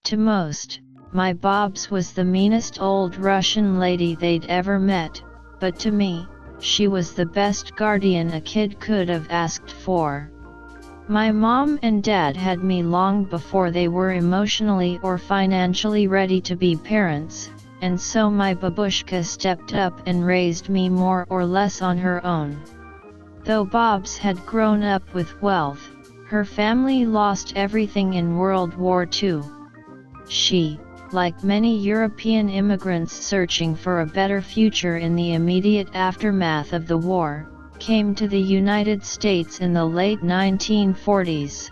To most, my Bobs was the meanest old Russian lady they'd ever met, but to me, she was the best guardian a kid could have asked for. My mom and dad had me long before they were emotionally or financially ready to be parents, and so my babushka stepped up and raised me more or less on her own. Though Bobs had grown up with wealth, her family lost everything in World War II. She, like many European immigrants searching for a better future in the immediate aftermath of the war, came to the United States in the late 1940s.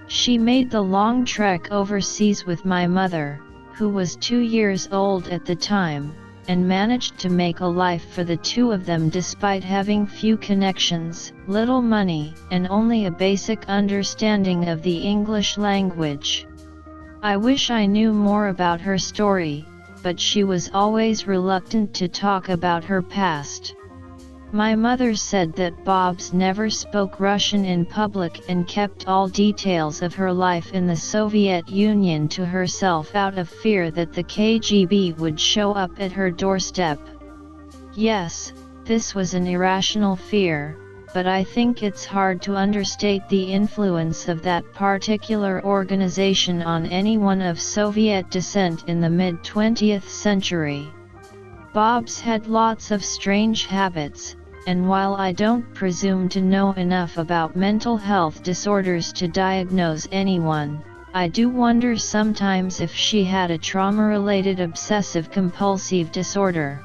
She made the long trek overseas with my mother, who was 2 years old at the time, and managed to make a life for the two of them despite having few connections, little money, and only a basic understanding of the English language. I wish I knew more about her story, but she was always reluctant to talk about her past. My mother said that Bobs never spoke Russian in public and kept all details of her life in the Soviet Union to herself out of fear that the KGB would show up at her doorstep. Yes, this was an irrational fear, but I think it's hard to understate the influence of that particular organization on anyone of Soviet descent in the mid-20th century. Bobs had lots of strange habits, and while I don't presume to know enough about mental health disorders to diagnose anyone, I do wonder sometimes if she had a trauma-related obsessive-compulsive disorder.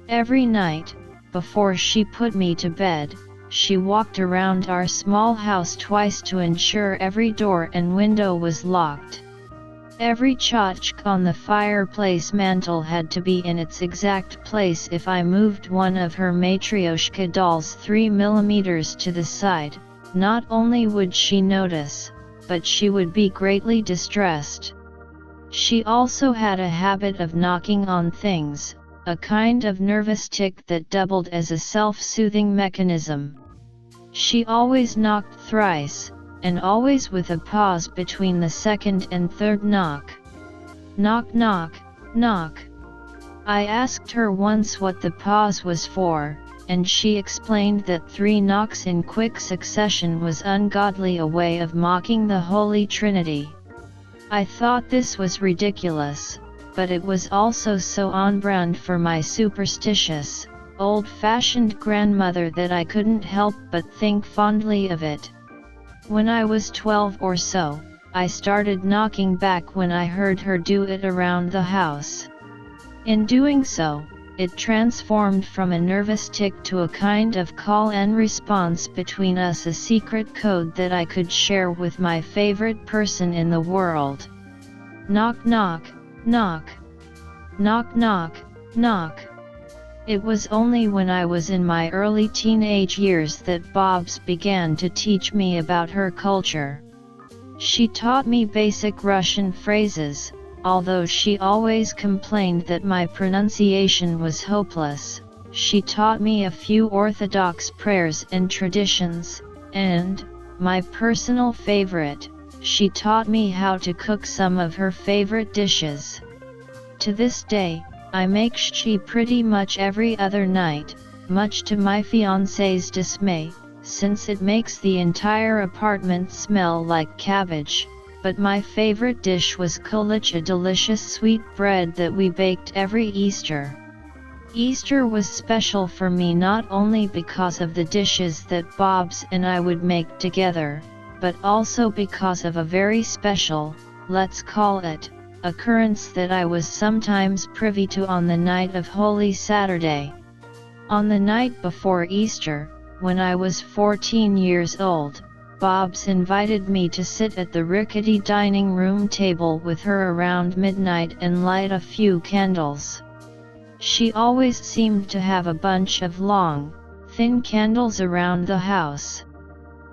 Every night, before she put me to bed, she walked around our small house twice to ensure every door and window was locked. Every tchotchke on the fireplace mantel had to be in its exact place. If I moved one of her matryoshka dolls 3 millimeters to the side, not only would she notice, but she would be greatly distressed. She also had a habit of knocking on things, a kind of nervous tic that doubled as a self-soothing mechanism. She always knocked thrice, and always with a pause between the second and third knock. Knock, knock, knock. I asked her once what the pause was for, and she explained that 3 knocks in quick succession was ungodly, a way of mocking the Holy Trinity. I thought this was ridiculous, but it was also so on brand for my superstitious, old-fashioned grandmother that I couldn't help but think fondly of it. When I was 12 or so, I started knocking back when I heard her do it around the house. In doing so, it transformed from a nervous tic to a kind of call and response between us, a secret code that I could share with my favorite person in the world. Knock, knock, knock. Knock, knock, knock. It was only when I was in my early teenage years that Bobs began to teach me about her culture. She taught me basic Russian phrases, although she always complained that my pronunciation was hopeless. She taught me a few Orthodox prayers and traditions, and, my personal favorite, she taught me how to cook some of her favorite dishes. To this day, I make shchi pretty much every other night, much to my fiancé's dismay, since it makes the entire apartment smell like cabbage, but my favorite dish was kulich, a delicious sweet bread that we baked every Easter. Easter was special for me not only because of the dishes that Bobs and I would make together, but also because of a very special, let's call it, occurrence that I was sometimes privy to on the night of Holy Saturday. On the night before Easter, when I was 14 years old, Bobs invited me to sit at the rickety dining room table with her around midnight and light a few candles. She always seemed to have a bunch of long, thin candles around the house.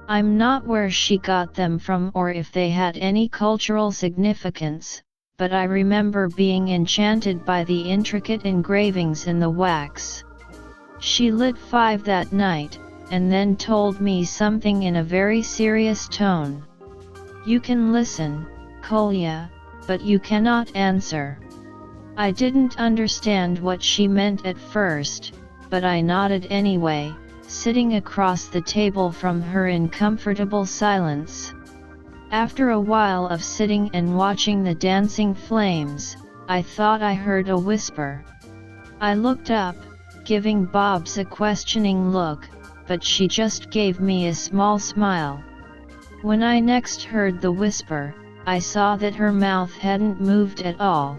I'm not where she got them from or if they had any cultural significance, but I remember being enchanted by the intricate engravings in the wax. She lit 5 that night, and then told me something in a very serious tone. "You can listen, Kolya, but you cannot answer." I didn't understand what she meant at first, but I nodded anyway, sitting across the table from her in comfortable silence. After a while of sitting and watching the dancing flames, I thought I heard a whisper. I looked up, giving Bobs a questioning look, but she just gave me a small smile. When I next heard the whisper, I saw that her mouth hadn't moved at all.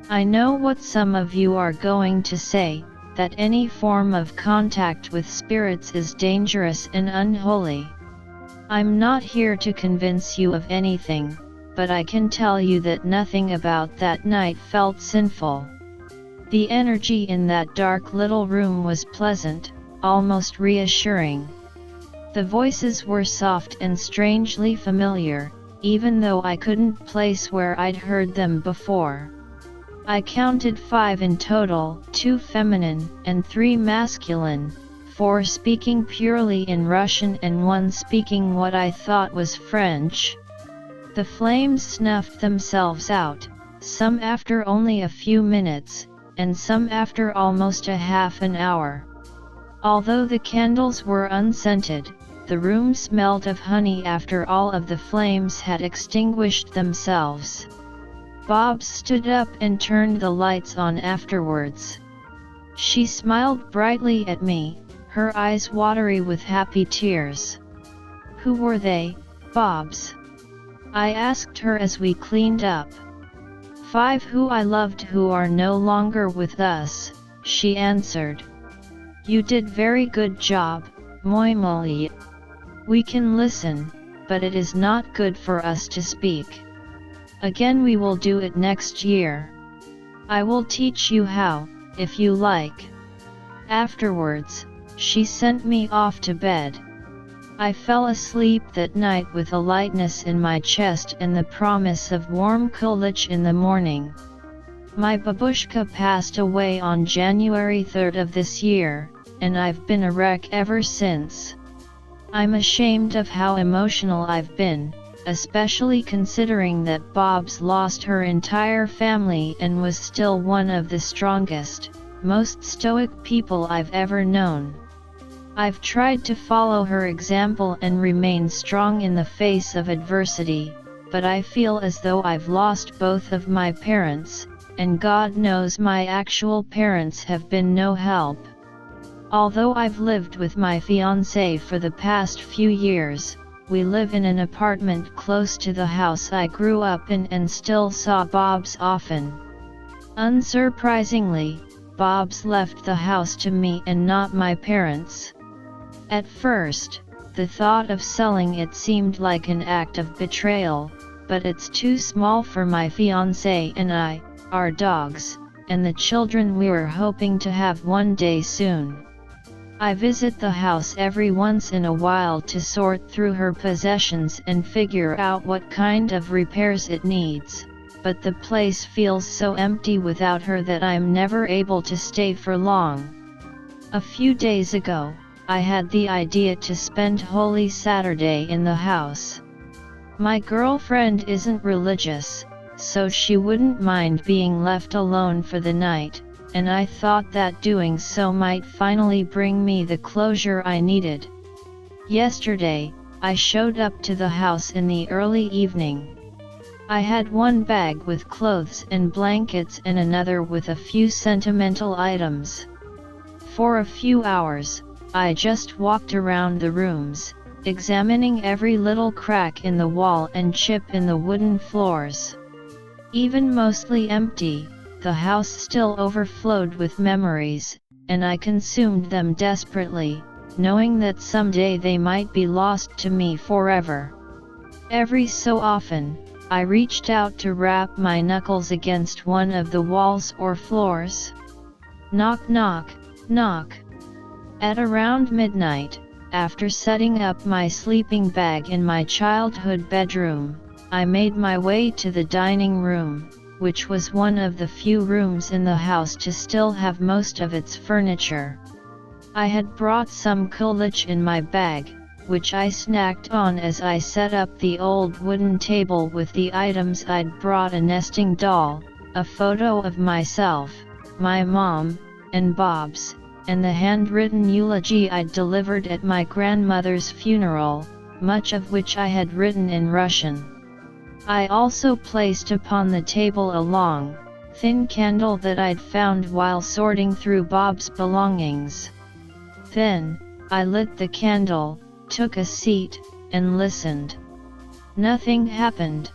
I know what some of you are going to say, that any form of contact with spirits is dangerous and unholy. I'm not here to convince you of anything, but I can tell you that nothing about that night felt sinful. The energy in that dark little room was pleasant, almost reassuring. The voices were soft and strangely familiar, even though I couldn't place where I'd heard them before. I counted 5 in total, 2 feminine and 3 masculine, 4 speaking purely in Russian and 1 speaking what I thought was French. The flames snuffed themselves out, some after only a few minutes, and some after almost a half an hour. Although the candles were unscented, the room smelled of honey after all of the flames had extinguished themselves. Bobs stood up and turned the lights on afterwards. She smiled brightly at me, her eyes watery with happy tears. "Who were they, Bobs?" I asked her as we cleaned up. "5 who I loved who are no longer with us," she answered. "You did very good job, moi moi. We can listen, but it is not good for us to speak. Again we will do it next year. I will teach you how, if you like." Afterwards, she sent me off to bed. I fell asleep that night with a lightness in my chest and the promise of warm kulich in the morning. My babushka passed away on January 3rd of this year, and I've been a wreck ever since. I'm ashamed of how emotional I've been, especially considering that Bobs lost her entire family and was still one of the strongest, most stoic people I've ever known. I've tried to follow her example and remain strong in the face of adversity, but I feel as though I've lost both of my parents, and God knows my actual parents have been no help. Although I've lived with my fiancé for the past few years, we live in an apartment close to the house I grew up in and still saw Bobs often. Unsurprisingly, Bobs left the house to me and not my parents. At first, the thought of selling it seemed like an act of betrayal, but it's too small for my fiancé and I, our dogs, and the children we're hoping to have one day soon. I visit the house every once in a while to sort through her possessions and figure out what kind of repairs it needs, but the place feels so empty without her that I'm never able to stay for long. A few days ago, I had the idea to spend Holy Saturday in the house. My girlfriend isn't religious, so she wouldn't mind being left alone for the night, and I thought that doing so might finally bring me the closure I needed. Yesterday, I showed up to the house in the early evening. I had one bag with clothes and blankets and another with a few sentimental items. For a few hours, I just walked around the rooms, examining every little crack in the wall and chip in the wooden floors. Even mostly empty, the house still overflowed with memories, and I consumed them desperately, knowing that someday they might be lost to me forever. Every so often, I reached out to rap my knuckles against one of the walls or floors. Knock knock, knock. At around midnight, after setting up my sleeping bag in my childhood bedroom, I made my way to the dining room, which was one of the few rooms in the house to still have most of its furniture. I had brought some kulich in my bag, which I snacked on as I set up the old wooden table with the items I'd brought: a nesting doll, a photo of myself, my mom, and Bob's, and the handwritten eulogy I'd delivered at my grandmother's funeral, much of which I had written in Russian. I also placed upon the table a long, thin candle that I'd found while sorting through Bob's belongings. Then, I lit the candle, took a seat, and listened. Nothing happened.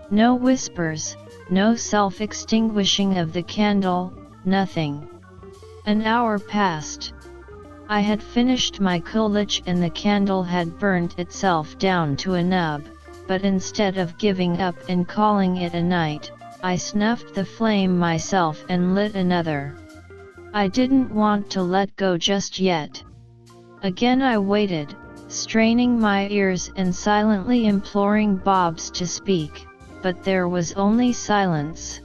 No whispers, no self-extinguishing of the candle, nothing. An hour passed. I had finished my kulach and the candle had burnt itself down to a nub, but instead of giving up and calling it a night, I snuffed the flame myself and lit another. I didn't want to let go just yet. Again I waited, straining my ears and silently imploring Bob's to speak, but there was only silence.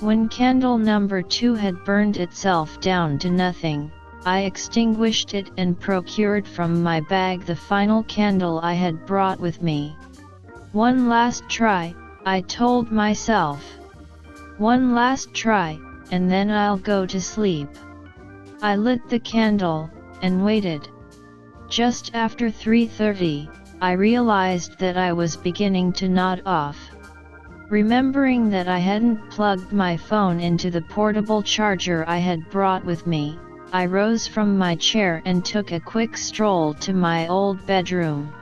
When candle number 2 had burned itself down to nothing, I extinguished it and procured from my bag the final candle I had brought with me. One last try, I told myself. One last try, and then I'll go to sleep. I lit the candle, and waited. Just after 3:30, I realized that I was beginning to nod off. Remembering that I hadn't plugged my phone into the portable charger I had brought with me, I rose from my chair and took a quick stroll to my old bedroom.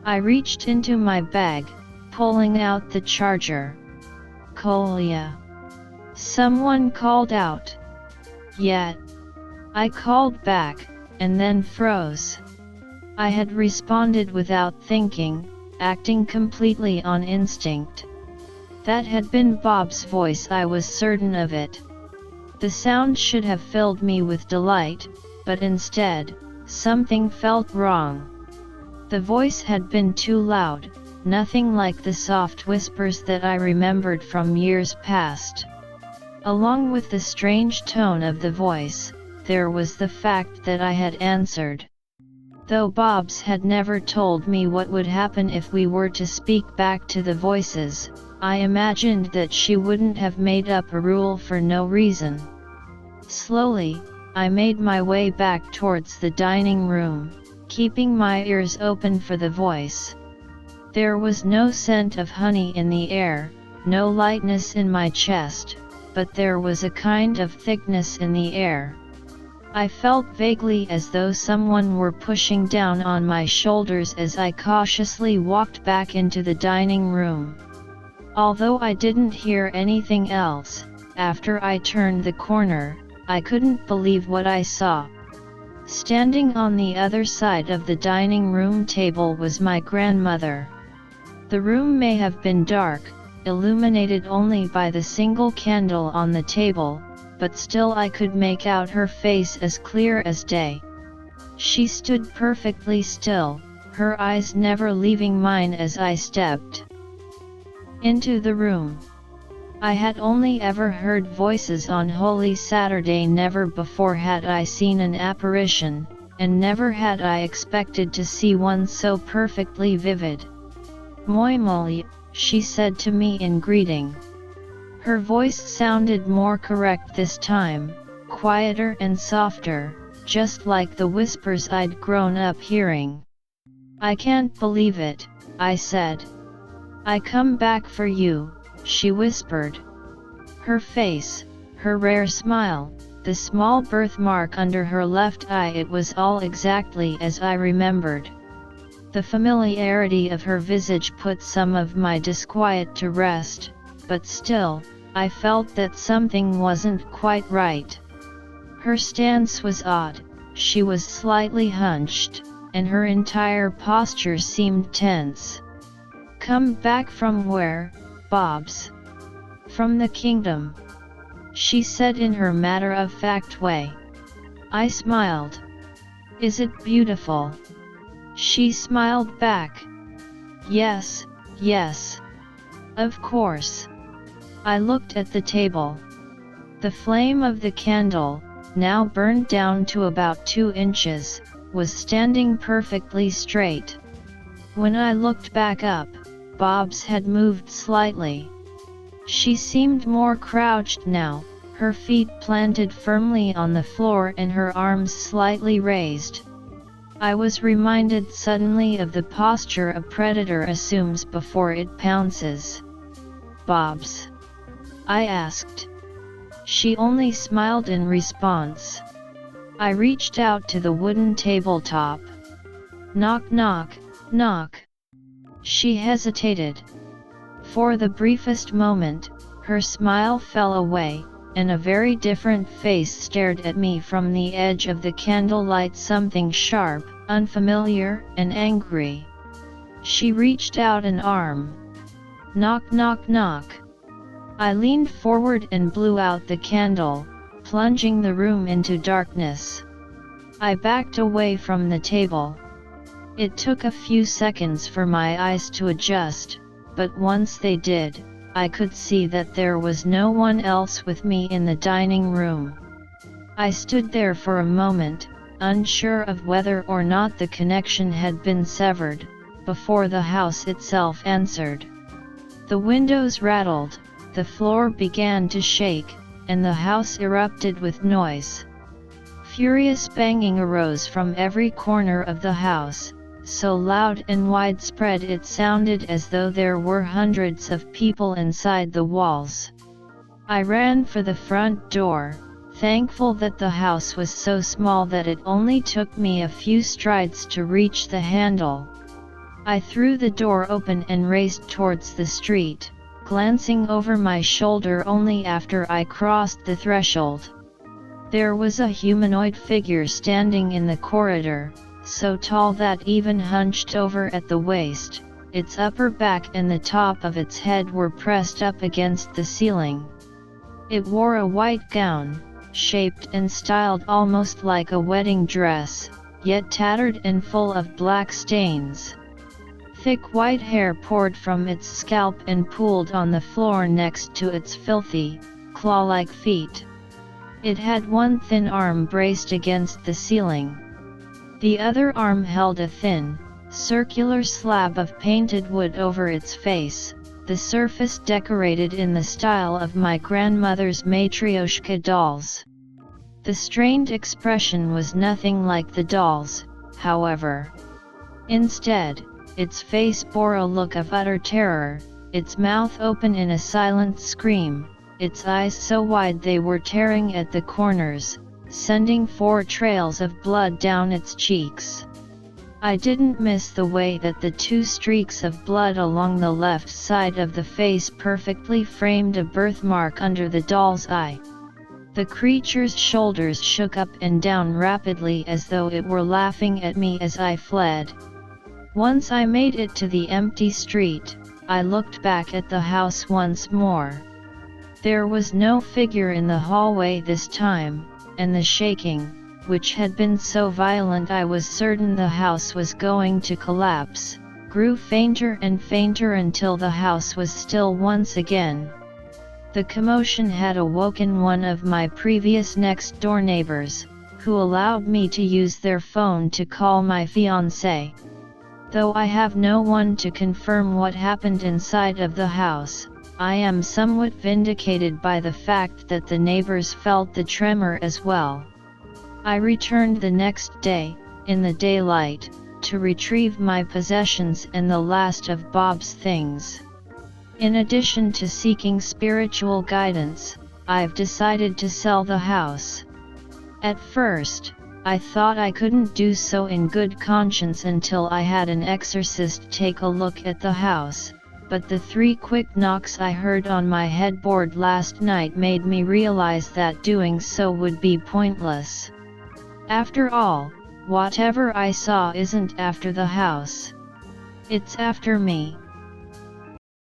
I reached into my bag, pulling out the charger. "Kolya!" Someone called out. "Yeah." I called back, and then froze. I had responded without thinking, acting completely on instinct. That had been Bob's voice, I was certain of it. The sound should have filled me with delight, but instead, something felt wrong. The voice had been too loud, nothing like the soft whispers that I remembered from years past. Along with the strange tone of the voice, there was the fact that I had answered. Though Bob's had never told me what would happen if we were to speak back to the voices, I imagined that she wouldn't have made up a rule for no reason. Slowly, I made my way back towards the dining room, keeping my ears open for the voice. There was no scent of honey in the air, no lightness in my chest, but there was a kind of thickness in the air. I felt vaguely as though someone were pushing down on my shoulders as I cautiously walked back into the dining room. Although I didn't hear anything else, after I turned the corner, I couldn't believe what I saw. Standing on the other side of the dining room table was my grandmother. The room may have been dark, illuminated only by the single candle on the table, but still I could make out her face as clear as day. She stood perfectly still, her eyes never leaving mine as I stepped into the room. I had only ever heard voices on Holy Saturday, never before had I seen an apparition, and never had I expected to see one so perfectly vivid. "Moi moi," she said to me in greeting. Her voice sounded more correct this time, quieter and softer, just like the whispers I'd grown up hearing. "I can't believe it," I said. "I come back for you," she whispered. Her face, her rare smile, the small birthmark under her left eye, it was all exactly as I remembered. The familiarity of her visage put some of my disquiet to rest, but still, I felt that something wasn't quite right. Her stance was odd, she was slightly hunched, and her entire posture seemed tense. "Come back from where, Bob's?" "From the kingdom," she said in her matter-of-fact way. I smiled. "Is it beautiful?" She smiled back. "Yes, yes. Of course." I looked at the table. The flame of the candle, now burned down to about 2 inches, was standing perfectly straight. When I looked back up, Bobs had moved slightly. She seemed more crouched now, her feet planted firmly on the floor and her arms slightly raised. I was reminded suddenly of the posture a predator assumes before it pounces. "Bobs?" I asked. She only smiled in response. I reached out to the wooden tabletop. "Knock knock, knock." She hesitated. For the briefest moment, her smile fell away, and a very different face stared at me from the edge of the candlelight, something sharp, unfamiliar, and angry. She reached out an arm. "Knock knock knock." I leaned forward and blew out the candle, plunging the room into darkness. I backed away from the table. It took a few seconds for my eyes to adjust, but once they did, I could see that there was no one else with me in the dining room. I stood there for a moment, unsure of whether or not the connection had been severed, before the house itself answered. The windows rattled, the floor began to shake, and the house erupted with noise. Furious banging arose from every corner of the house, so loud and widespread it sounded as though there were hundreds of people inside the walls. I ran for the front door, thankful that the house was so small that it only took me a few strides to reach the handle. I threw the door open and raced towards the street, glancing over my shoulder only after I crossed the threshold. There was a humanoid figure standing in the corridor, so tall that even hunched over at the waist, its upper back and the top of its head were pressed up against the ceiling. It wore a white gown, shaped and styled almost like a wedding dress, yet tattered and full of black stains. Thick white hair poured from its scalp and pooled on the floor next to its filthy, claw-like feet. It had one thin arm braced against the ceiling. The other arm held a thin, circular slab of painted wood over its face, the surface decorated in the style of my grandmother's matryoshka dolls. The strained expression was nothing like the dolls, however. Instead, its face bore a look of utter terror, its mouth open in a silent scream, its eyes so wide they were tearing at the corners, sending 4 trails of blood down its cheeks. I didn't miss the way that the 2 streaks of blood along the left side of the face perfectly framed a birthmark under the doll's eye. The creature's shoulders shook up and down rapidly as though it were laughing at me as I fled. Once I made it to the empty street, I looked back at the house once more. There was no figure in the hallway this time, and the shaking, which had been so violent I was certain the house was going to collapse, grew fainter and fainter until the house was still once again. The commotion had awoken one of my previous next-door neighbors, who allowed me to use their phone to call my fiancé. Though I have no one to confirm what happened inside of the house, I am somewhat vindicated by the fact that the neighbors felt the tremor as well. I returned the next day, in the daylight, to retrieve my possessions and the last of Bob's things. In addition to seeking spiritual guidance, I've decided to sell the house. At first, I thought I couldn't do so in good conscience until I had an exorcist take a look at the house. But the 3 quick knocks I heard on my headboard last night made me realize that doing so would be pointless. After all, whatever I saw isn't after the house. It's after me.